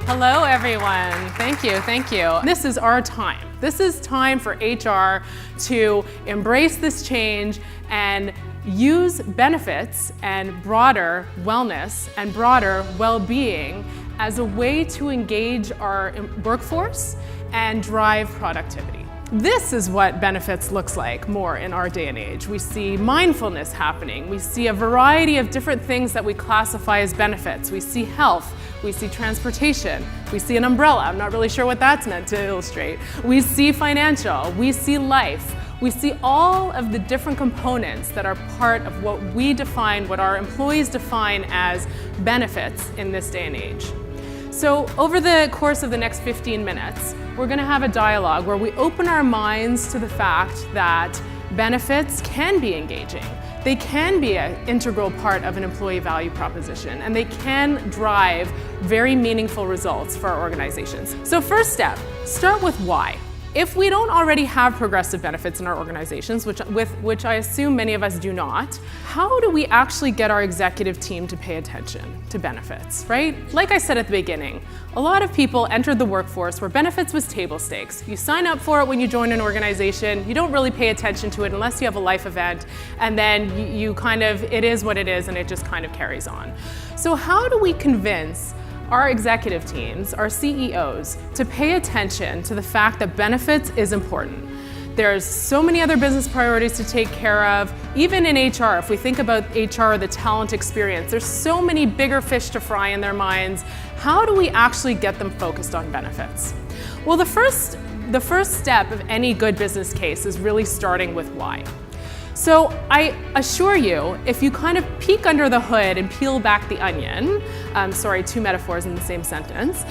Hello, everyone. Thank you, thank you. This is our time. This is time for HR to embrace this change and use benefits and broader wellness and broader well-being as a way to engage our workforce and drive productivity. This is what benefits looks like more in our day and age. We see mindfulness happening. We see a variety of different things that we classify as benefits. We see health. We see transportation. We see an umbrella. I'm not really sure what that's meant to illustrate. We see financial. We see life. We see all of the different components that are part of what we define, what our employees define as benefits in this day and age. So over the course of the next 15 minutes, we're going to have a dialogue where we open our minds to the fact that benefits can be engaging. They can be an integral part of an employee value proposition, and they can drive very meaningful results for our organizations. So first step, start with why. If we don't already have progressive benefits in our organizations, which I assume many of us do not, how do we actually get our executive team to pay attention to benefits, right? Like I said at the beginning, a lot of people entered the workforce where benefits was table stakes. You sign up for it when you join an organization, you don't really pay attention to it unless you have a life event, and then it is what it is and it just kind of carries on. So how do we convince our executive teams, our CEOs, to pay attention to the fact that benefits is important? There's so many other business priorities to take care of. Even in HR, if we think about HR, the talent experience, there's so many bigger fish to fry in their minds. How do we actually get them focused on benefits? Well, the first step of any good business case is really starting with why. So I assure you, if you kind of peek under the hood and peel back the onion, sorry, two metaphors in the same sentence,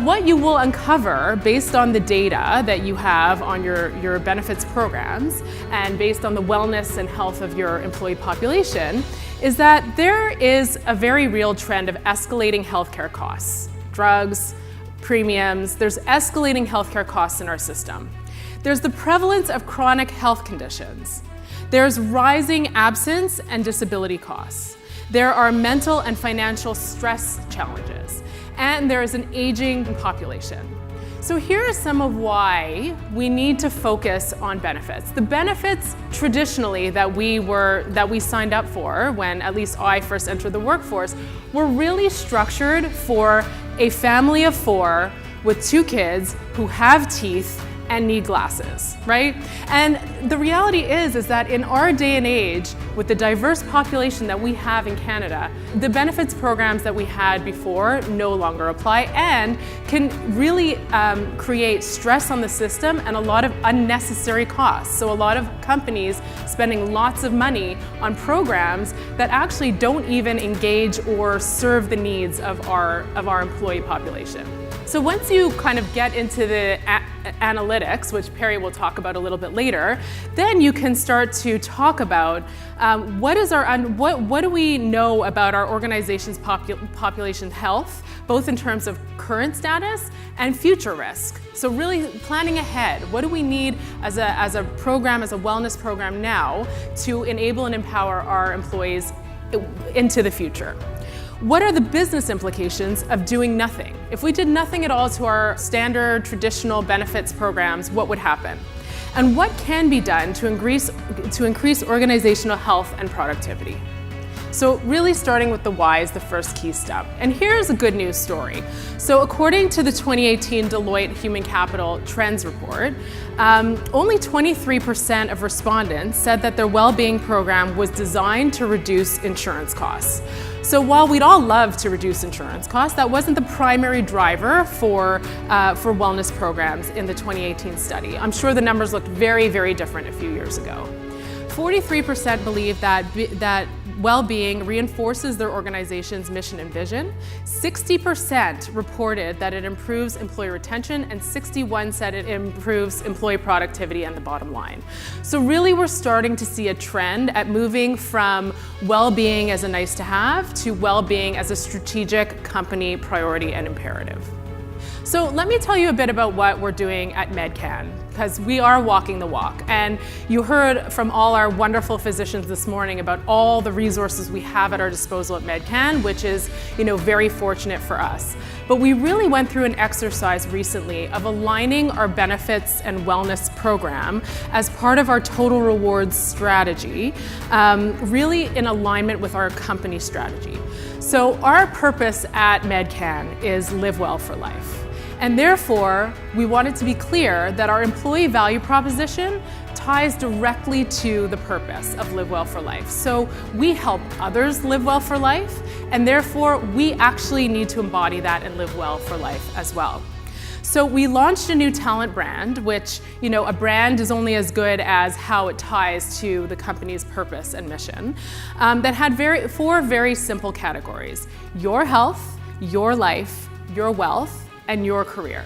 what you will uncover based on the data that you have on your benefits programs and based on the wellness and health of your employee population is that there is a very real trend of escalating healthcare costs, drugs, premiums. There's escalating healthcare costs in our system. There's the prevalence of chronic health conditions. There's rising absence and disability costs. There are mental and financial stress challenges. And there is an aging population. So here are some of why we need to focus on benefits. The benefits traditionally that we signed up for when at least I first entered the workforce were really structured for a family of 4 with 2 kids who have teeth and need glasses, right? And the reality is that in our day and age, with the diverse population that we have in Canada, the benefits programs that we had before no longer apply and can really create stress on the system and a lot of unnecessary costs. So a lot of companies spending lots of money on programs that actually don't even engage or serve the needs of our employee population. So once you kind of get into the analytics, which Perry will talk about a little bit later, then you can start to talk about what do we know about our organization's population health, both in terms of current status and future risk. So really planning ahead. What do we need as a program, as a wellness program now to enable and empower our employees into the future? What are the business implications of doing nothing? If we did nothing at all to our standard traditional benefits programs, what would happen? And what can be done to increase organizational health and productivity? So really starting with the why is the first key step. And here's a good news story. So according to the 2018 Deloitte Human Capital Trends Report, only 23% of respondents said that their well-being program was designed to reduce insurance costs. So while we'd all love to reduce insurance costs, that wasn't the primary driver for wellness programs in the 2018 study. I'm sure the numbers looked very, very different a few years ago. 43% believe that well-being reinforces their organization's mission and vision. 60% reported that it improves employee retention, and 61% said it improves employee productivity and the bottom line. So really we're starting to see a trend at moving from well-being as a nice to have to well-being as a strategic company priority and imperative. So let me tell you a bit about what we're doing at MedCan. because we are walking the walk. And you heard from all our wonderful physicians this morning about all the resources we have at our disposal at MedCan, which is, very fortunate for us. But we really went through an exercise recently of aligning our benefits and wellness program as part of our total rewards strategy, really in alignment with our company strategy. So our purpose at MedCan is Live Well for Life. And therefore, we wanted to be clear that our employee value proposition ties directly to the purpose of Live Well for Life. So we help others live well for life, and therefore we actually need to embody that and live well for life as well. So we launched a new talent brand, which, a brand is only as good as how it ties to the company's purpose and mission, that had four very simple categories: your health, your life, your wealth, and your career.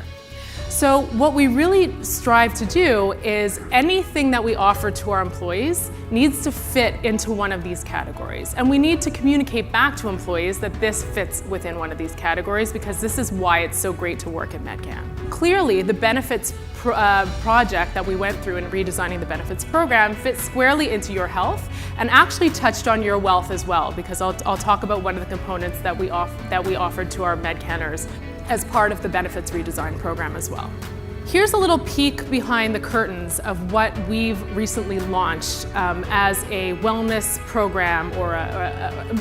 So what we really strive to do is anything that we offer to our employees needs to fit into one of these categories. And we need to communicate back to employees that this fits within one of these categories, because this is why it's so great to work at MedCan. Clearly, the benefits project that we went through in redesigning the benefits program fits squarely into your health and actually touched on your wealth as well, because I'll talk about one of the components that we offered to our MedCanners as part of the benefits redesign program as well. Here's a little peek behind the curtains of what we've recently launched as a wellness program or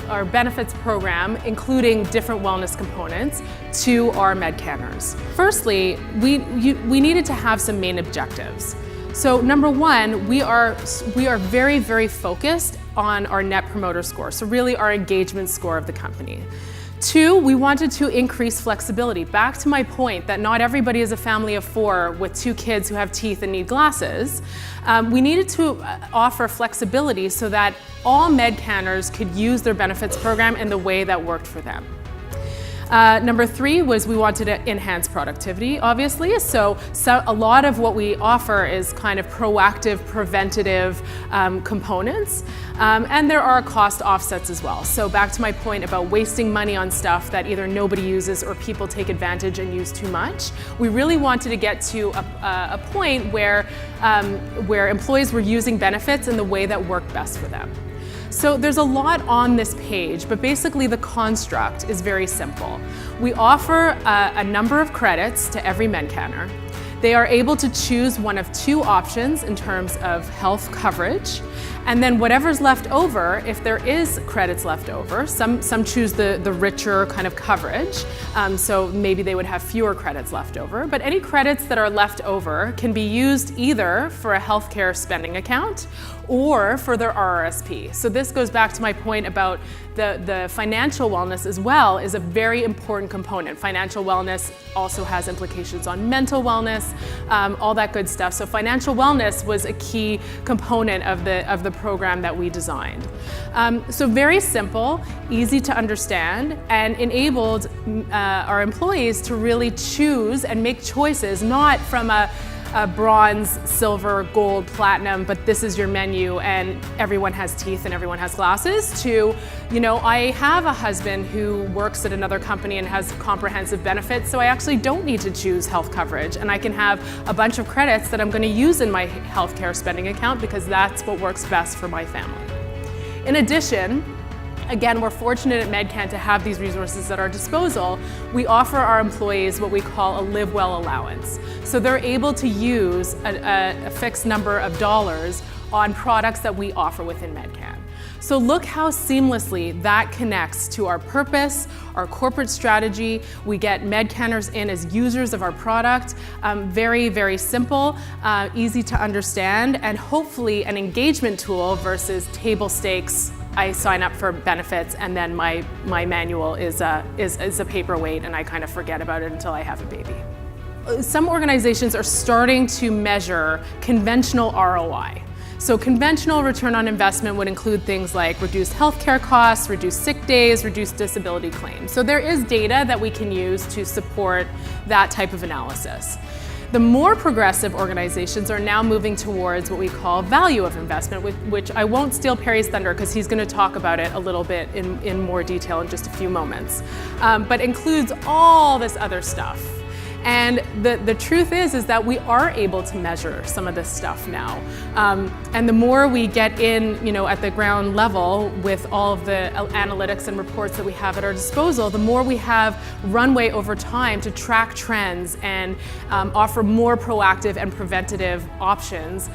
our benefits program, including different wellness components to our MedCanners. Firstly, we needed to have some main objectives. So number one, we are very, very focused on our Net Promoter Score, so really our engagement score of the company. Two, we wanted to increase flexibility. Back to my point that not everybody is a family of 4 with 2 kids who have teeth and need glasses. We needed to offer flexibility so that all MedCanners could use their benefits program in the way that worked for them. Number 3 was we wanted to enhance productivity, obviously. So a lot of what we offer is kind of proactive, preventative components. And there are cost offsets as well. So back to my point about wasting money on stuff that either nobody uses or people take advantage and use too much. We really wanted to get to a point where employees were using benefits in the way that worked best for them. So there's a lot on this page, but basically the construct is very simple. We offer a number of credits to every MedCanner. They are able to choose one of 2 options in terms of health coverage, and then whatever's left over, if there is credits left over, some choose the richer kind of coverage, so maybe they would have fewer credits left over, but any credits that are left over can be used either for a healthcare spending account or for their RRSP. So this goes back to my point about the financial wellness as well is a very important component. Financial wellness also has implications on mental wellness, all that good stuff. So financial wellness was a key component of the program that we designed. So very simple, easy to understand, and enabled our employees to really choose and make choices, not from a bronze, silver, gold, platinum, but this is your menu and everyone has teeth and everyone has glasses, to, I have a husband who works at another company and has comprehensive benefits, so I actually don't need to choose health coverage, and I can have a bunch of credits that I'm going to use in my healthcare spending account because that's what works best for my family. In addition, again, we're fortunate at MedCan to have these resources at our disposal. We offer our employees what we call a Live Well allowance. So they're able to use a fixed number of dollars on products that we offer within MedCan. So look how seamlessly that connects to our purpose, our corporate strategy. We get MedCanners in as users of our product. Very, very simple, easy to understand, and hopefully an engagement tool versus table stakes. I sign up for benefits and then my manual is a paperweight and I kind of forget about it until I have a baby. Some organizations are starting to measure conventional ROI. So conventional return on investment would include things like reduced healthcare costs, reduced sick days, reduced disability claims. So there is data that we can use to support that type of analysis. The more progressive organizations are now moving towards what we call value of investment, which I won't steal Perry's thunder because he's going to talk about it a little bit in more detail in just a few moments, but includes all this other stuff. And the truth is that we are able to measure some of this stuff now. And the more we get in, at the ground level with all of the analytics and reports that we have at our disposal, the more we have runway over time to track trends and offer more proactive and preventative options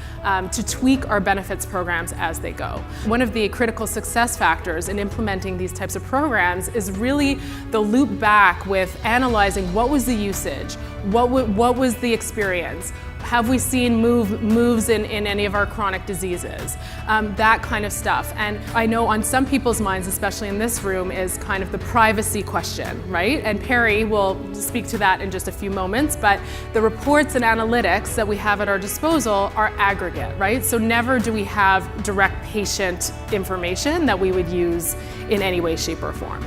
to tweak our benefits programs as they go. One of the critical success factors in implementing these types of programs is really the loop back with analyzing what was the usage, what was the experience, have we seen moves in any of our chronic diseases, that kind of stuff. And I know on some people's minds, especially in this room, is kind of the privacy question, right? And Perry will speak to that in just a few moments, but the reports and analytics that we have at our disposal are aggregate, right? So never do we have direct patient information that we would use in any way, shape, or form.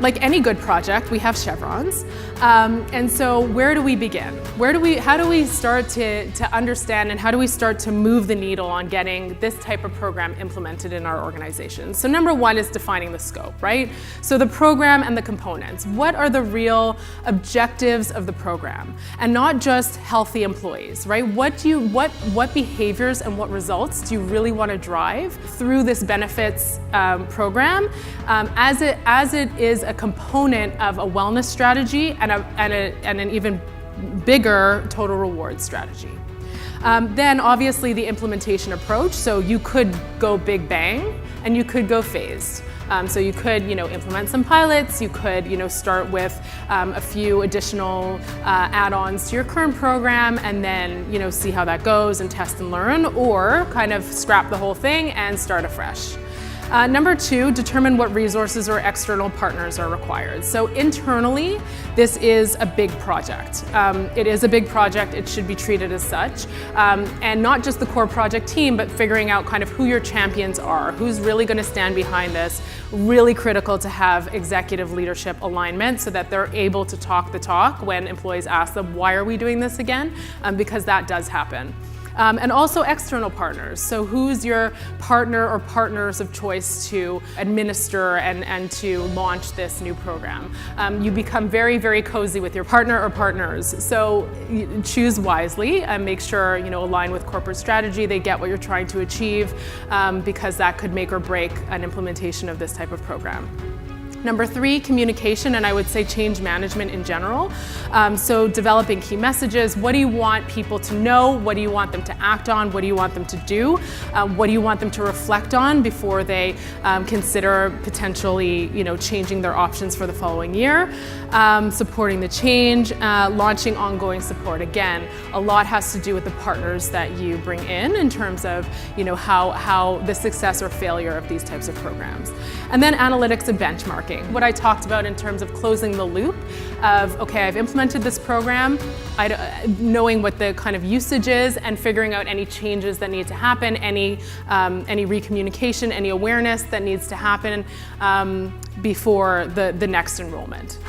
Like any good project, we have chevrons. And so where do we begin? How do we start to understand, and how do we start to move the needle on getting this type of program implemented in our organization? So number one is defining the scope, right? So the program and the components. What are the real objectives of the program? And not just healthy employees, right? What behaviors and what results do you really want to drive through this benefits program as it is a component of a wellness strategy and an even bigger total reward strategy. Then obviously the implementation approach. So you could go big bang and you could go phased. So you could, implement some pilots. You could, start with a few additional add-ons to your current program, and then, see how that goes and test and learn, or kind of scrap the whole thing and start afresh. Number two, determine what resources or external partners are required. So internally, this is a big project. It is a big project. It should be treated as such. And not just the core project team, but figuring out kind of who your champions are, who's really going to stand behind this. Really critical to have executive leadership alignment so that they're able to talk the talk when employees ask them, why are we doing this again? Because that does happen. And also external partners. So who's your partner or partners of choice to administer and to launch this new program? You become very, very cozy with your partner or partners. So choose wisely and make sure, align with corporate strategy, they get what you're trying to achieve, because that could make or break an implementation of this type of program. Number three, communication, and I would say change management in general. So developing key messages. What do you want people to know? What do you want them to act on? What do you want them to do? What do you want them to reflect on before they consider potentially, changing their options for the following year? Supporting the change, launching ongoing support. Again, a lot has to do with the partners that you bring in terms of, how the success or failure of these types of programs. And then analytics and benchmarking. What I talked about in terms of closing the loop of, okay, I've implemented this program, knowing what the kind of usage is and figuring out any changes that need to happen, any recommunication, any awareness that needs to happen before the next enrollment.